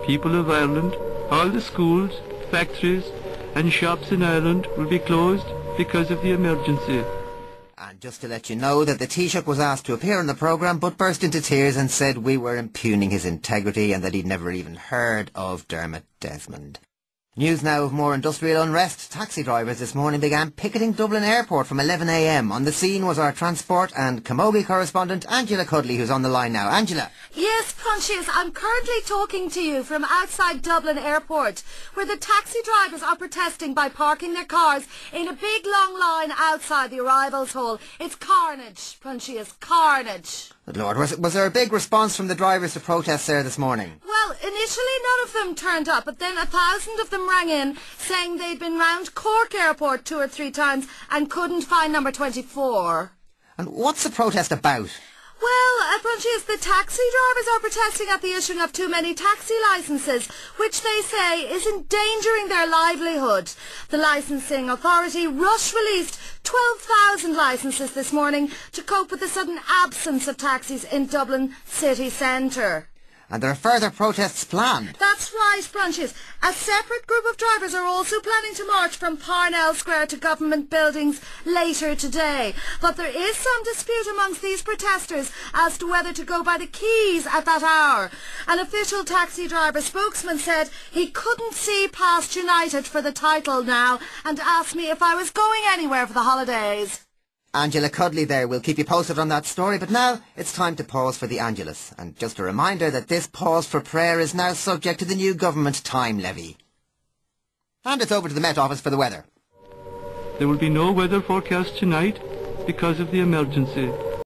people of Ireland, all the schools, factories and shops in Ireland will be closed because of the emergency. And just to let you know that the Taoiseach was asked to appear on the programme but burst into tears and said we were impugning his integrity and that he'd never even heard of Dermot Desmond. News now of more industrial unrest. Taxi drivers this morning began picketing Dublin Airport from 11 a.m. On the scene was our transport and Camogie correspondent Angela Cudley, who's on the line now. Angela. Yes, Pontius, I'm currently talking to you from outside Dublin Airport, where the taxi drivers are protesting by parking their cars in a big long line outside the arrivals hall. It's carnage, Pontius, carnage. Good Lord, was there a big response from the drivers to protests there this morning? Well, initially none of them turned up, but then 1,000 of them rang in saying they'd been round Cork Airport 2 or 3 times and couldn't find number 24. And what's the protest about? Well, Pontius, the taxi drivers are protesting at the issuing of too many taxi licences, which they say is endangering their livelihood. The licensing authority rush-released 12,000 licences this morning to cope with the sudden absence of taxis in Dublin city centre. And there are further protests planned. That's right, Pontius. A separate group of drivers are also planning to march from Parnell Square to government buildings later today. But there is some dispute amongst these protesters as to whether to go by the quays at that hour. An official taxi driver spokesman said he couldn't see past United for the title now and asked me if I was going anywhere for the holidays. Angela Cudley there. We'll keep you posted on that story, but now it's time to pause for the Angelus. And just a reminder that this pause for prayer is now subject to the new government time levy. And it's over to the Met Office for the weather. There will be no weather forecast tonight because of the emergency.